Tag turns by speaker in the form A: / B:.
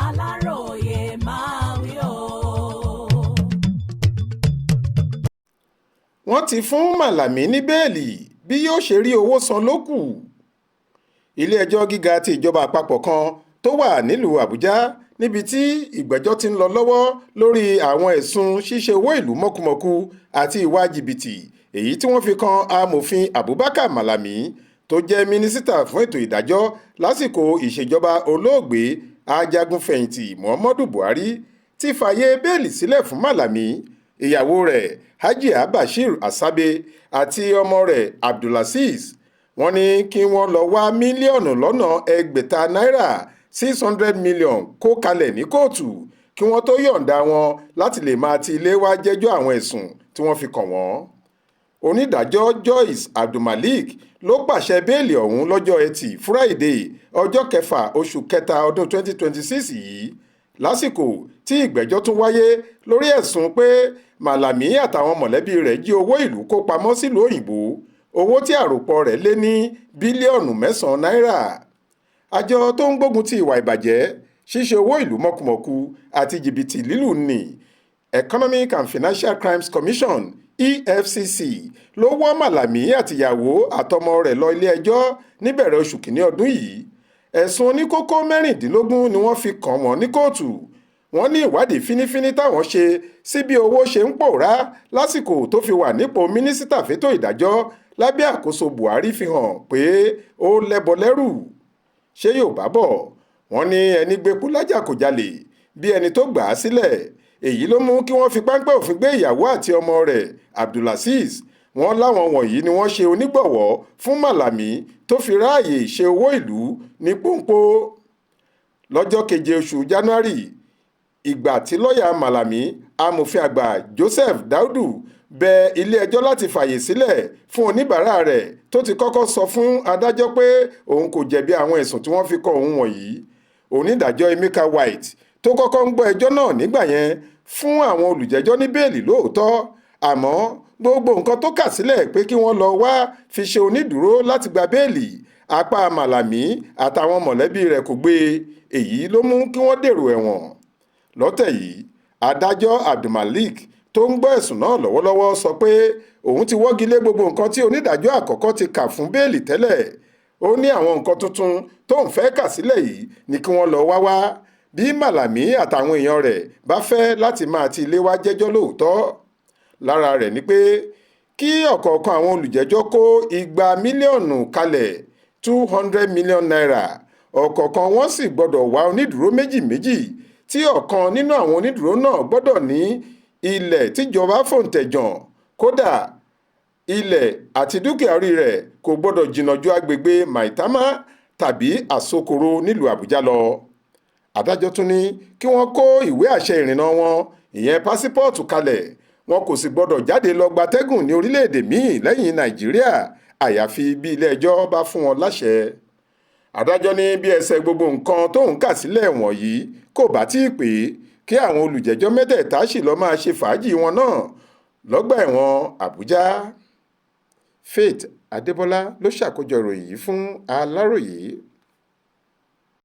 A: Aláròyé máa wí o.
B: wọ́n ti fún Màlàmí ní bẹ́ẹ̀lì bí yóò ṣe rí owó san ló kù. ilé-ẹjọ́ gíga ti ìjọba àpapọ̀ kan tó wà nílùú Àbújá níbi tí ìgbẹ́jọ́ ti ń lọ lọ́wọ́ lórí àwọn ẹ̀sùn ṣíṣe owó ìlú mọ̀kùmọ̀kù àti ìwà jìbìtì èyí tí wọ́n fi kan amòfin Abubakar Malami tó jẹ́ mínísítà fún ètò ìdájọ́ lásìkò ìṣèjọba olóògbé ajagunfẹ̀yìntì Muhammadu Buhari ti fààyè bẹ́ẹ̀lì sílẹ̀ fún Malami, ìyàwó rẹ̀ Hajia Bashir Asabe àti ọmọ rẹ̀ Abdulazeez. wọ́n ní kí wọ́n lọ wá mílíọ̀nù lọ́nà ẹgbẹ̀ta náírà 600 million kó kalẹ̀ ní kóòtù kí wọ́n tó yọ̀ǹda wọn láti lè máa ti ilé wá jẹ́jọ́ àwọn ẹ̀sùn tí wọ́n fi kàn wọ́n. onídàájọ́ Joyce Abdulmalik ló pàṣẹ bẹ́ẹ̀lì ọ̀hún lọ́jọ́ Ẹtì Friday ọjọ́ 6 oṣù kẹta ọdún 2026 yìí lásìkò tí ìgbẹ́jọ́ tún wáyé lórí ẹ̀sùn pé Malami àtàwọn mọ̀lẹ́bí rẹ̀ jí owó ìlú kó pamọ́ sílùú òyìnbó, owó tí àròpọ̀ rẹ̀ lé ní bílíọ̀nù 9 náírà. àjọ tó ń gbógun ti ìwà ìbàjẹ́, ṣíṣe owó ìlú mọ̀kùmọ̀kù àti jìbìtì lílù ní Economic and Financial Crimes Commission EFCC ló wọ́ Malami àtìyàwó àtọmọ rẹ̀ lọ ilé-ẹjọ́ níbẹ̀rẹ̀ oṣù kìíní ọdún yìí. ẹ̀sùn oníkókó 16 ni wọ́n fi kàn wọ́n ní kóòtù. wọ́n ní ìwádìí fínífíní táwọn ṣe sí bí owó ṣe ń pòórá lásìkò tó fi wà nípò mínísítà fétò ìdájọ́ lábẹ́ àkóso Buhari fi hàn pé ó lẹ́bọ lẹ́rù. ṣé Yorùbá bọ̀ wọ́n ní ẹni gbépo lájà kò jalè bí ẹni tó gbà á sílẹ̀. èyí ló mú kí wọ́n fi páńpẹ́ òfin gbé ìyàwó àti ọmọ rẹ̀ Abdulazeez. wọ́n láwọn wọ̀nyí ni wọ́n ṣe onígbọ̀wọ́ fún Malami tó fi ráàyè ṣe owó ìlú ní pọ́npọ́. lọ́jọ́ 7 oṣù January, ìgbà tí lọ́ọ̀yà Malami amòfin àgbà Joseph Daudu bẹ ilé-ẹjọ́ láti fààyè sílẹ̀ fún oníbàárà rẹ̀ tó ti kọ́kọ́ sọ fún adájọ́ pé òun kò jẹ̀bi àwọn ẹ̀sùn tí wọ́n fi kan òun wọ̀nyí. onídàájọ́ Emeka White tó kọ́kọ́ ń gbọ́ ẹjọ́ náà nígbà yẹn fún àwọn olùjẹ́jọ́ ní bẹ́ẹ̀lì lóòótọ́, àmọ́ gbogbo nǹkan tó kà sílẹ̀ pé kí wọ́n lọ wá fi ṣe onídùúró láti gba bẹ́ẹ̀lì apá Malami àtàwọn mọ̀lẹ́bí rẹ̀ kò gbé. èyí ló mú kí wọ́n dèrò ẹ̀wọ̀n. lọ́tẹ̀ yìí adájọ́ Abdulmalik tó ń gbọ́ ẹ̀sùn náà lọ́wọ́lọ́wọ́ sọ pé òun ti wọ́gi lé gbogbo nǹkan tí onídàájọ́ àkọ́kọ́ ti kà fún bẹ́ẹ̀lì tẹ́lẹ̀. ó ní àwọn nǹkan tuntun tó ń fẹ́ kà sílẹ̀ yìí ni kí wọ́n lọ wá bí Malami àtàwọn èèyàn rẹ̀ bá fẹ́ láti máa ti ilé wá jẹ́jọ́ lóòótọ́. lára rẹ̀ ni pé kí ọ̀kọ̀ọ̀kan àwọn olùjẹ́jọ́ kó 200 mílíọ̀nù kalẹ̀ 200 million naira. ọ̀kọ̀ọ̀kan wọn sì gbọ́dọ̀ wá onídùúró méjì tí ọ̀kan nínú àwọn onídùúró náà gbọ́dọ̀ ní ilẹ̀ tíjọba fòǹtẹ̀jàn. kódà ilẹ̀ àti dúkìá orí rẹ̀ kò gbọ́dọ̀ jìnnà ju agbègbè Maitama tàbí Asokoro nílùú Àbújá lọ. adájọ́ tún ní kí wọ́n kó ìwé àṣẹ ìrìnnà wọn, ìyẹn pásípọ́ọ̀tù kalẹ̀. wọn kò sì gbọ́dọ̀ jáde lọ gbatẹ́gùn ní orílẹ̀-èdè míì lẹ́yìn Nàìjíríà àyàfi bí ilé-ẹjọ́ bá fún wọn láṣẹ. adájọ́ ní bí ẹsẹ̀ gbogbo nǹkan tó ń kà sílẹ̀ wọ̀nyí kò bá tí ì pé kí àwọn olùjẹ́jọ́ mẹ́tẹ̀ẹ̀ta sì lọ́ọ́ máa ṣe fàájì wọn náà lọ́gbà ẹ̀wọ̀n Àbújá. Faith Adébọ́lá ló ṣàkójọ ìròyìn yìí fún Aláròyé.